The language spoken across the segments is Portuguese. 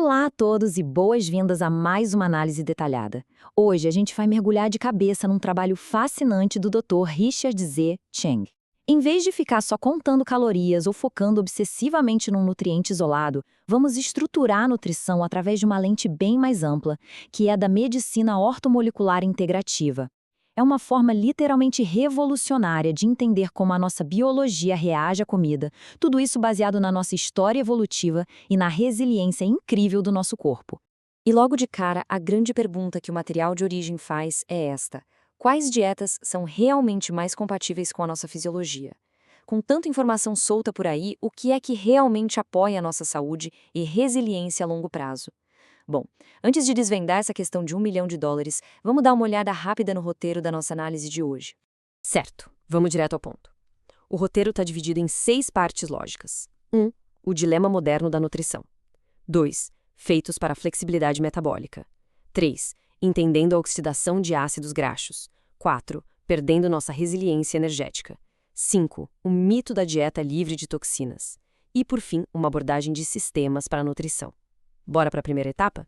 Olá a todos e boas-vindas a mais uma análise detalhada. Hoje a gente vai mergulhar de cabeça num trabalho fascinante do Dr. Richard Z. Cheng. Em vez de ficar só contando calorias ou focando obsessivamente num nutriente isolado, vamos estruturar a nutrição através de uma lente bem mais ampla, que é a da medicina ortomolecular integrativa. É uma forma literalmente revolucionária de entender como a nossa biologia reage à comida, tudo isso baseado na nossa história evolutiva e na resiliência incrível do nosso corpo. E logo de cara, a grande pergunta que o material de origem faz é esta: quais dietas são realmente mais compatíveis com a nossa fisiologia? Com tanta informação solta por aí, o que é que realmente apoia a nossa saúde e resiliência a longo prazo? Bom, antes de desvendar essa questão de US$ 1 milhão, vamos dar uma olhada rápida no roteiro da nossa análise de hoje. Certo, vamos direto ao ponto. O roteiro está dividido em 6 partes lógicas. 1. O dilema moderno da nutrição. 2. Feitos para a flexibilidade metabólica. 3. Entendendo a oxidação de ácidos graxos. 4. Perdendo nossa resiliência energética. 5. O mito da dieta livre de toxinas. E, por fim, uma abordagem de sistemas para a nutrição. Bora para a primeira etapa?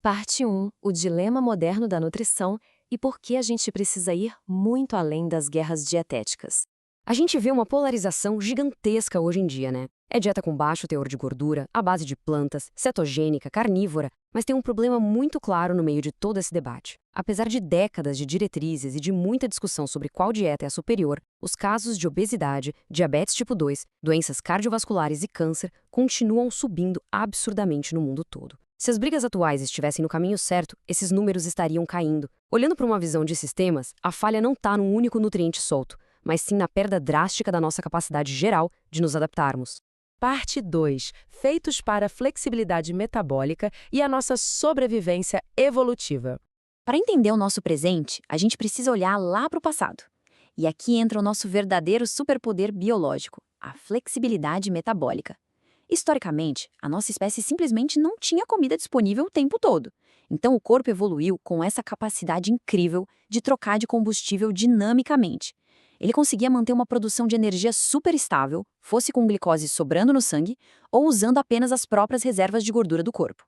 Parte 1. O dilema moderno da nutrição e por que a gente precisa ir muito além das guerras dietéticas. A gente vê uma polarização gigantesca hoje em dia, né? É dieta com baixo teor de gordura, à base de plantas, cetogênica, carnívora, mas tem um problema muito claro no meio de todo esse debate. Apesar de décadas de diretrizes e de muita discussão sobre qual dieta é a superior, os casos de obesidade, diabetes tipo 2, doenças cardiovasculares e câncer continuam subindo absurdamente no mundo todo. Se as brigas atuais estivessem no caminho certo, esses números estariam caindo. Olhando para uma visão de sistemas, a falha não está num único nutriente solto, mas sim na perda drástica da nossa capacidade geral de nos adaptarmos. Parte 2. Feitos para a flexibilidade metabólica e a nossa sobrevivência evolutiva. Para entender o nosso presente, a gente precisa olhar lá para o passado. E aqui entra o nosso verdadeiro superpoder biológico, a flexibilidade metabólica. Historicamente, a nossa espécie simplesmente não tinha comida disponível o tempo todo. Então o corpo evoluiu com essa capacidade incrível de trocar de combustível dinamicamente. Ele conseguia manter uma produção de energia super estável, fosse com glicose sobrando no sangue ou usando apenas as próprias reservas de gordura do corpo.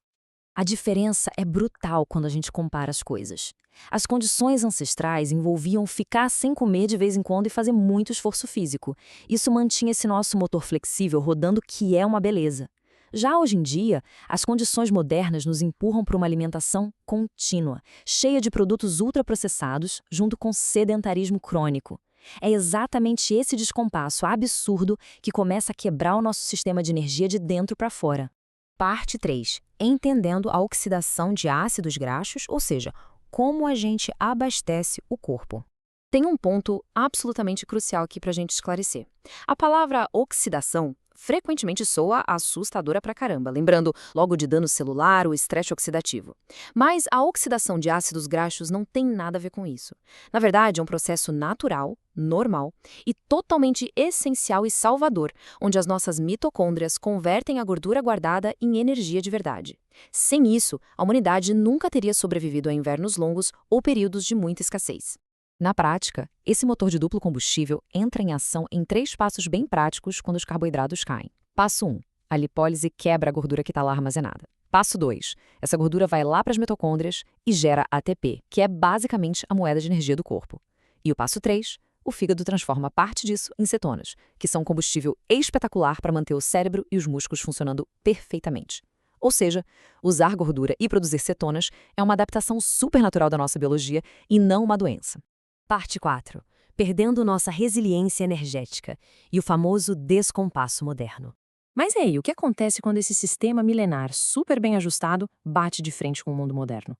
A diferença é brutal quando a gente compara as coisas. As condições ancestrais envolviam ficar sem comer de vez em quando e fazer muito esforço físico. Isso mantinha esse nosso motor flexível rodando, que é uma beleza. Já hoje em dia, as condições modernas nos empurram para uma alimentação contínua, cheia de produtos ultraprocessados, junto com sedentarismo crônico. É exatamente esse descompasso absurdo que começa a quebrar o nosso sistema de energia de dentro para fora. Parte 3. Entendendo a oxidação de ácidos graxos, ou seja, como a gente abastece o corpo. Tem um ponto absolutamente crucial aqui para a gente esclarecer. A palavra oxidação frequentemente soa assustadora pra caramba, lembrando logo de dano celular ou estresse oxidativo. Mas a oxidação de ácidos graxos não tem nada a ver com isso. Na verdade, é um processo natural, normal e totalmente essencial e salvador, onde as nossas mitocôndrias convertem a gordura guardada em energia de verdade. Sem isso, a humanidade nunca teria sobrevivido a invernos longos ou períodos de muita escassez. Na prática, esse motor de duplo combustível entra em ação em 3 passos bem práticos quando os carboidratos caem. Passo 1. A lipólise quebra a gordura que está lá armazenada. Passo 2. Essa gordura vai lá para as mitocôndrias e gera ATP, que é basicamente a moeda de energia do corpo. E o passo 3. O fígado transforma parte disso em cetonas, que são um combustível espetacular para manter o cérebro e os músculos funcionando perfeitamente. Ou seja, usar gordura e produzir cetonas é uma adaptação supernatural da nossa biologia e não uma doença. Parte 4. Perdendo nossa resiliência energética e o famoso descompasso moderno. Mas e aí, o que acontece quando esse sistema milenar super bem ajustado bate de frente com o mundo moderno?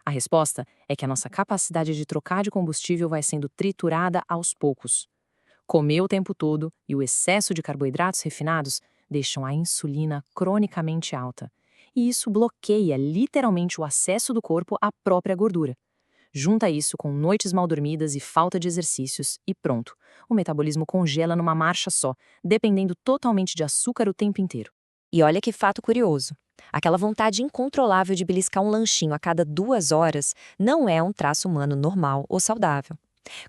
A resposta é que a nossa capacidade de trocar de combustível vai sendo triturada aos poucos. Comer o tempo todo e o excesso de carboidratos refinados deixam a insulina cronicamente alta. E isso bloqueia literalmente o acesso do corpo à própria gordura. Junta isso com noites mal dormidas e falta de exercícios e pronto, o metabolismo congela numa marcha só, dependendo totalmente de açúcar o tempo inteiro. E olha que fato curioso. Aquela vontade incontrolável de beliscar um lanchinho a cada 2 horas não é um traço humano normal ou saudável.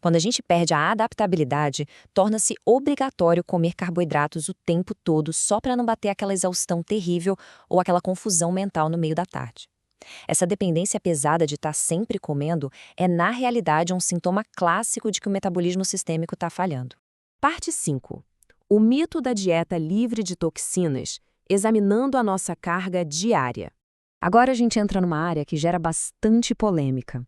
Quando a gente perde a adaptabilidade, torna-se obrigatório comer carboidratos o tempo todo só para não bater aquela exaustão terrível ou aquela confusão mental no meio da tarde. Essa dependência pesada de estar sempre comendo é, na realidade, um sintoma clássico de que o metabolismo sistêmico está falhando. Parte 5. O mito da dieta livre de toxinas, examinando a nossa carga diária. Agora a gente entra numa área que gera bastante polêmica.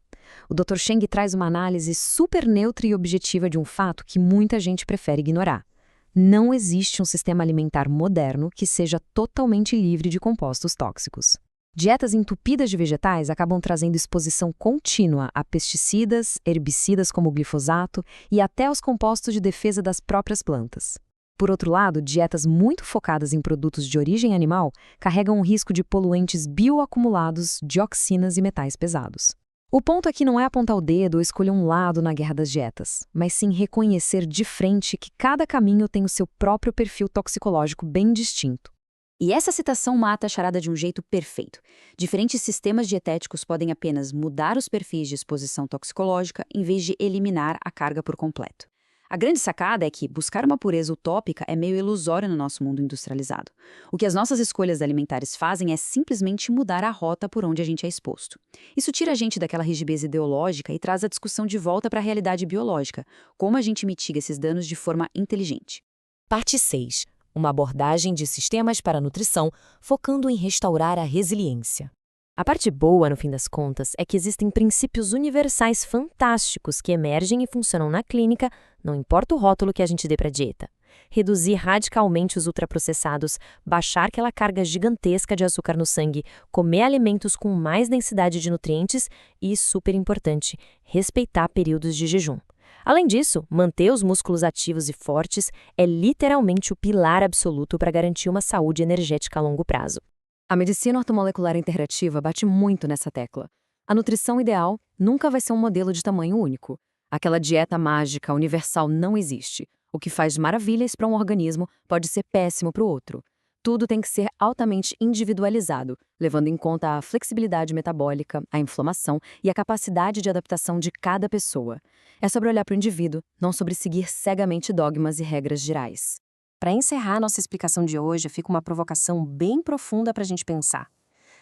O Dr. Cheng traz uma análise super neutra e objetiva de um fato que muita gente prefere ignorar. Não existe um sistema alimentar moderno que seja totalmente livre de compostos tóxicos. Dietas entupidas de vegetais acabam trazendo exposição contínua a pesticidas, herbicidas como o glifosato e até aos compostos de defesa das próprias plantas. Por outro lado, dietas muito focadas em produtos de origem animal carregam um risco de poluentes bioacumulados, dioxinas e metais pesados. O ponto aqui não é apontar o dedo ou escolher um lado na guerra das dietas, mas sim reconhecer de frente que cada caminho tem o seu próprio perfil toxicológico bem distinto. E essa citação mata a charada de um jeito perfeito. Diferentes sistemas dietéticos podem apenas mudar os perfis de exposição toxicológica em vez de eliminar a carga por completo. A grande sacada é que buscar uma pureza utópica é meio ilusório no nosso mundo industrializado. O que as nossas escolhas alimentares fazem é simplesmente mudar a rota por onde a gente é exposto. Isso tira a gente daquela rigidez ideológica e traz a discussão de volta para a realidade biológica, como a gente mitiga esses danos de forma inteligente. Parte 6. Uma abordagem de sistemas para a nutrição, focando em restaurar a resiliência. A parte boa, no fim das contas, é que existem princípios universais fantásticos que emergem e funcionam na clínica, não importa o rótulo que a gente dê para a dieta. Reduzir radicalmente os ultraprocessados, baixar aquela carga gigantesca de açúcar no sangue, comer alimentos com mais densidade de nutrientes e, super importante, respeitar períodos de jejum. Além disso, manter os músculos ativos e fortes é literalmente o pilar absoluto para garantir uma saúde energética a longo prazo. A medicina ortomolecular integrativa bate muito nessa tecla. A nutrição ideal nunca vai ser um modelo de tamanho único. Aquela dieta mágica universal não existe. O que faz maravilhas para um organismo pode ser péssimo para o outro. Tudo tem que ser altamente individualizado, levando em conta a flexibilidade metabólica, a inflamação e a capacidade de adaptação de cada pessoa. É sobre olhar para o indivíduo, não sobre seguir cegamente dogmas e regras gerais. Para encerrar nossa explicação de hoje, fica uma provocação bem profunda para a gente pensar.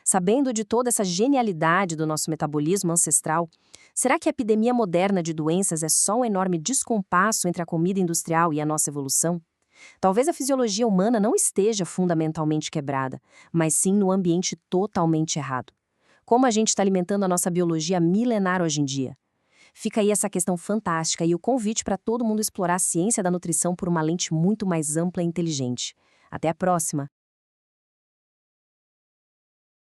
Sabendo de toda essa genialidade do nosso metabolismo ancestral, será que a epidemia moderna de doenças é só um enorme descompasso entre a comida industrial e a nossa evolução? Talvez a fisiologia humana não esteja fundamentalmente quebrada, mas sim no ambiente totalmente errado. Como a gente está alimentando a nossa biologia milenar hoje em dia? Fica aí essa questão fantástica e o convite para todo mundo explorar a ciência da nutrição por uma lente muito mais ampla e inteligente. Até a próxima!